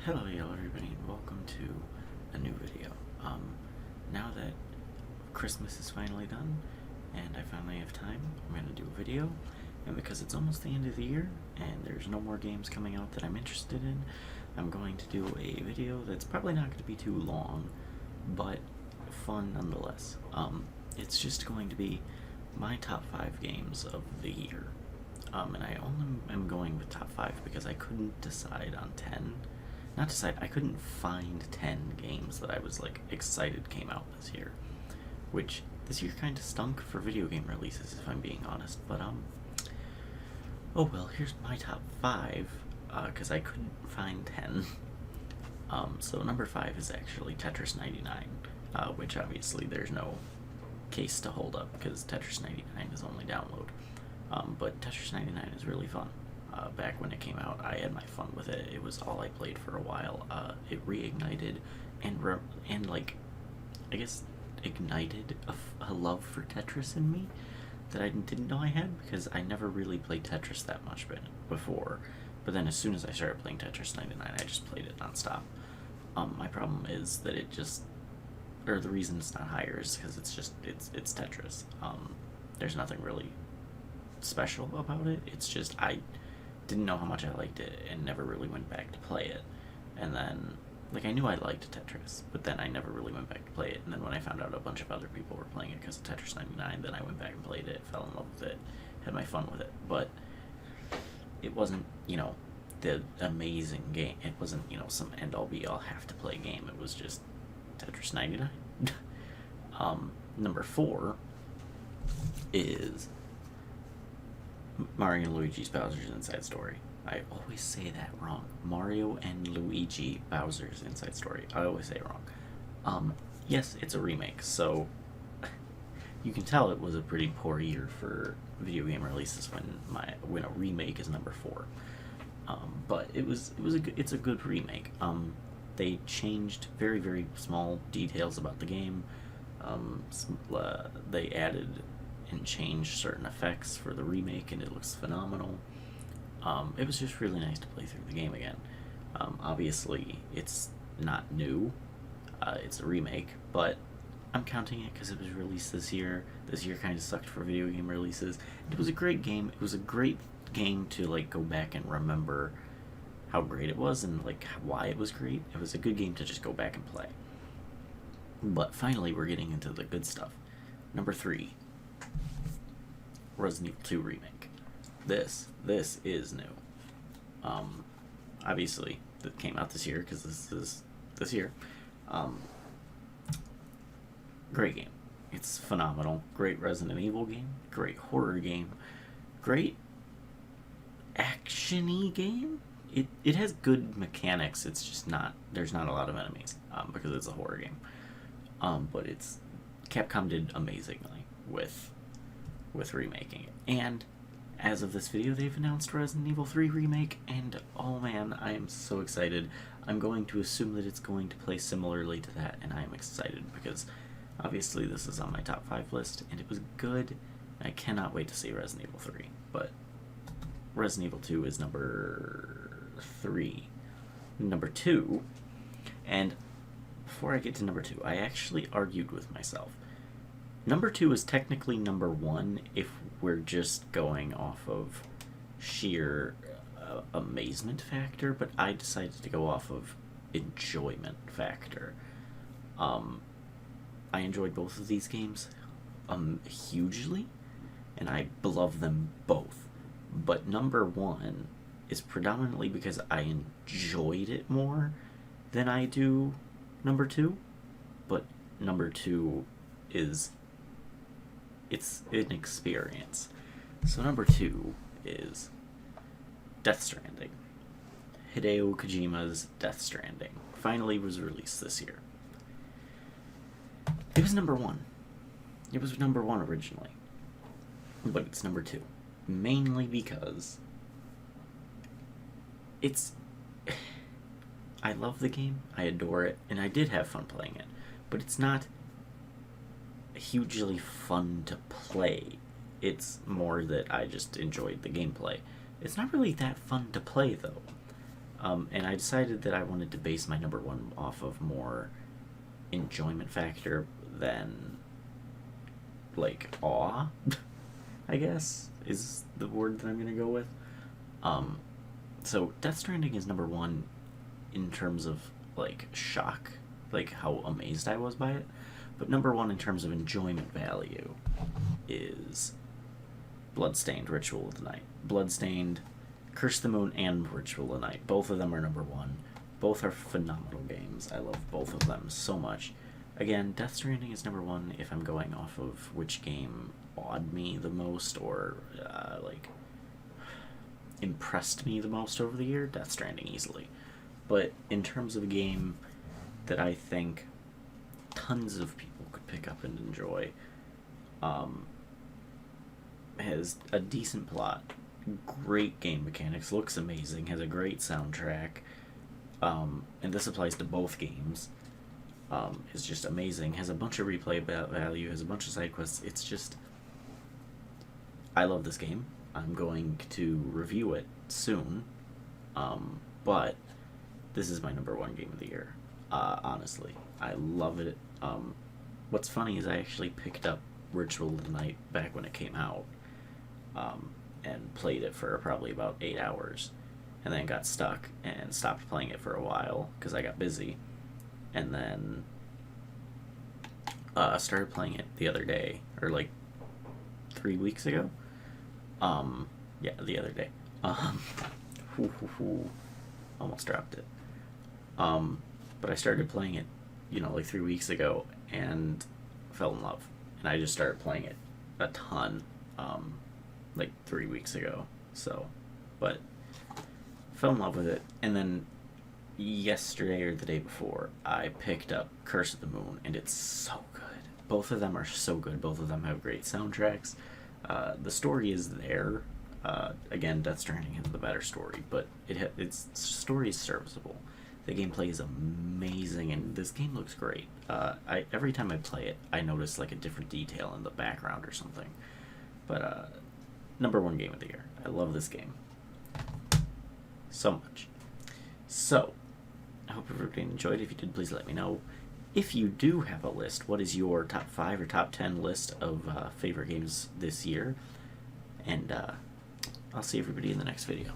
Hello everybody and welcome to a new video. Now that Christmas is finally done and I finally have time, I'm going to do a video, and because it's almost the end of the year and there's no more games coming out that I'm interested in, I'm going to do a video that's probably not going to be too long, but fun nonetheless. It's just going to be my top 5 games of the year. And I only am going with top 5 because I couldn't decide on 10. I couldn't find 10 games that I was like excited came out this year, which this year kind of stunk for video game releases if I'm being honest, but oh well, here's my top 5, because I couldn't find 10. So number 5 is actually Tetris 99, which obviously there's no case to hold up because Tetris 99 is only download, but Tetris 99 is really fun. Back when it came out, I had my fun with it. It was all I played for a while. It reignited and like, I guess, ignited a love for Tetris in me that I didn't know I had, because I never really played Tetris that much before. But then as soon as I started playing Tetris 99, I just played it nonstop. My problem is that the reason it's not higher is because it's Tetris. There's nothing really special about it. It's just I didn't know how much I liked it and never really went back to play it. And then, like, I knew I liked Tetris, but then I never really went back to play it. And then when I found out a bunch of other people were playing it because of Tetris 99, then I went back and played it, fell in love with it, had my fun with it. But it wasn't, the amazing game. It wasn't, some end-all be-all have-to-play game. It was just Tetris 99. Number 4 is Mario and Luigi's Bowser's Inside Story. I always say that wrong. Mario and Luigi Bowser's Inside Story. I always say it wrong. Yes, it's a remake, so you can tell it was a pretty poor year for video game releases when a remake is number 4. But it's a good remake. They changed very, very small details about the game. They added and changed certain effects for the remake, and it looks phenomenal. It was just really nice to play through the game again. Obviously, it's not new. It's a remake, but I'm counting it because it was released this year. This year kind of sucked for video game releases. It was a great game. It was a great game to like go back and remember how great it was and like why it was great. It was a good game to just go back and play. But finally, we're getting into the good stuff. Number 3. Resident Evil 2 remake. This is new. Obviously, that came out this year because this is this year. Great game. It's phenomenal. Great Resident Evil game. Great horror game. Great action-y game. It has good mechanics. It's just there's not a lot of enemies because it's a horror game. But Capcom did amazingly with remaking it. And as of this video, they've announced Resident Evil 3 remake, and oh man, I am so excited. I'm going to assume that it's going to play similarly to that, and I am excited because obviously this is on my top 5 list, and it was good. I cannot wait to see Resident Evil 3, but Resident Evil 2 is number 3. Number 2, and before I get to number 2, I actually argued with myself. Number 2 is technically number 1 if we're just going off of sheer amazement factor, but I decided to go off of enjoyment factor. I enjoyed both of these games hugely, and I love them both. But number 1 is predominantly because I enjoyed it more than I do number 2, but number 2 is... it's an experience. So number 2 is Death Stranding. Hideo Kojima's Death Stranding finally was released this year. It was number 1. It was number 1 originally, but it's number 2. Mainly because I love the game, I adore it, and I did have fun playing it, but it's not hugely fun to play. It's more that I just enjoyed the gameplay. It's not really that fun to play, though. And I decided that I wanted to base my number one off of more enjoyment factor than, like, awe, I guess, is the word that I'm going to go with. So Death Stranding is number one in terms of, like, shock, like, how amazed I was by it. But number one in terms of enjoyment value is Bloodstained Ritual of the Night. Bloodstained, Curse the Moon, and Ritual of the Night. Both of them are number one. Both are phenomenal games. I love both of them so much. Again, Death Stranding is number one if I'm going off of which game awed me the most or, like, impressed me the most over the year. Death Stranding easily. But in terms of a game that I think tons of people could pick up and enjoy, has a decent plot, great game mechanics, looks amazing, has a great soundtrack, and this applies to both games, is just amazing, has a bunch of replay value, has a bunch of side quests. It's just, I love this game. I'm going to review it soon, but this is my number one game of the year. Honestly, I love it. What's funny is I actually picked up Ritual of the Night back when it came out, and played it for probably about 8 hours, and then got stuck and stopped playing it for a while because I got busy, and then started playing it the other day, or like 3 weeks ago. Yeah, the other day. Almost dropped it. But I started playing it, like 3 weeks ago, and fell in love. And I just started playing it a ton, like 3 weeks ago. So, but fell in love with it. And then yesterday or the day before, I picked up Curse of the Moon, and it's so good. Both of them are so good. Both of them have great soundtracks. The story is there. Again, Death Stranding has the better story, but its story is serviceable. The gameplay is amazing, and this game looks great. Every time I play it, I notice like a different detail in the background or something. But number one game of the year. I love this game so much. So, I hope everybody enjoyed. If you did, please let me know. If you do have a list, what is your top 5 or top 10 list of favorite games this year? And I'll see everybody in the next video.